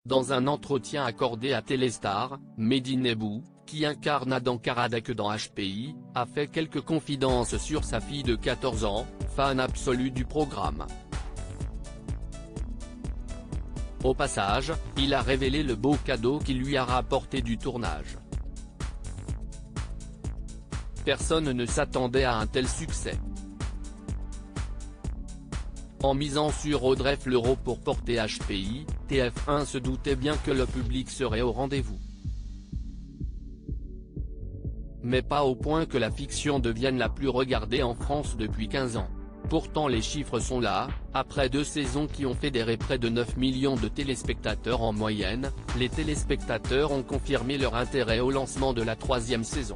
Dans un entretien accordé à Téléstar, Mehdi Nebou, qui incarne Adam Karadec dans HPI, a fait quelques confidences sur sa fille de 14 ans, fan absolue du programme. Au passage, il a révélé le beau cadeau qu'il lui a rapporté du tournage. Personne ne s'attendait à un tel succès. En misant sur Audrey Fleurot pour porter HPI, TF1 se doutait bien que le public serait au rendez-vous. Mais pas au point que la fiction devienne la plus regardée en France depuis 15 ans. Pourtant les chiffres sont là, après 2 saisons qui ont fédéré près de 9 millions de téléspectateurs en moyenne, les téléspectateurs ont confirmé leur intérêt au lancement de la 3e saison.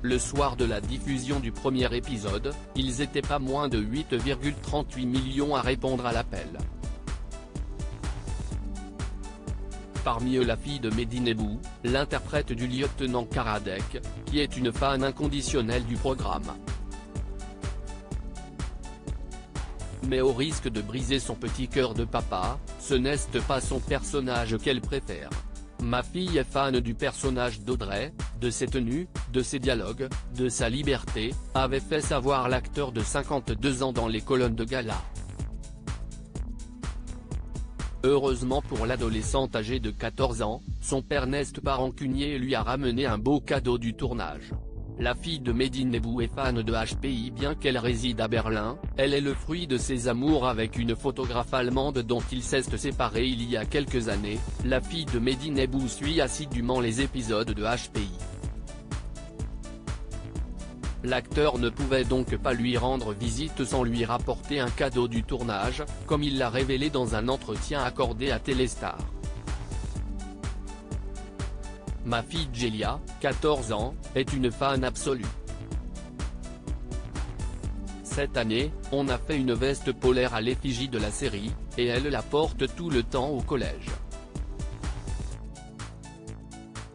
Le soir de la diffusion du premier épisode, ils étaient pas moins de 8,38 millions à répondre à l'appel. Parmi eux la fille de Mehdi Nebou, l'interprète du lieutenant Karadec, qui est une fan inconditionnelle du programme. Mais au risque de briser son petit cœur de papa, ce n'est pas son personnage qu'elle préfère. Ma fille est fan du personnage d'Audrey, de ses tenues, de ses dialogues, de sa liberté, avait fait savoir l'acteur de 52 ans dans les colonnes de gala. Heureusement pour l'adolescente âgée de 14 ans, son père n'est pas rancunier et lui a ramené un beau cadeau du tournage. La fille de Mehdi Nebou est fan de HPI bien qu'elle réside à Berlin, elle est le fruit de ses amours avec une photographe allemande dont ils s'est séparés il y a quelques années. La fille de Mehdi Nebou suit assidûment les épisodes de HPI. L'acteur ne pouvait donc pas lui rendre visite sans lui rapporter un cadeau du tournage, comme il l'a révélé dans un entretien accordé à Téléstar. Ma fille Jelia, 14 ans, est une fan absolue. Cette année, on a fait une veste polaire à l'effigie de la série, et elle la porte tout le temps au collège.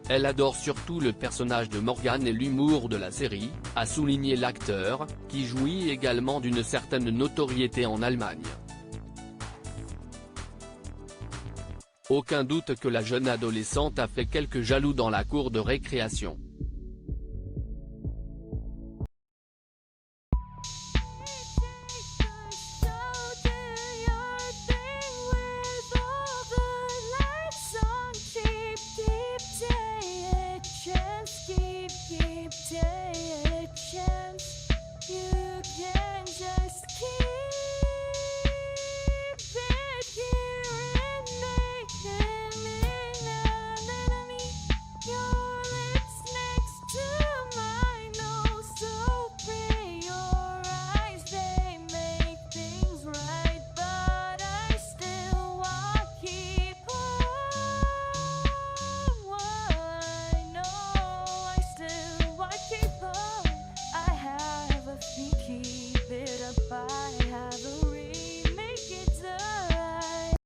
Elle adore surtout le personnage de Morgan et l'humour de la série, a souligné l'acteur, qui jouit également d'une certaine notoriété en Allemagne. Aucun doute que la jeune adolescente a fait quelques jaloux dans la cour de récréation.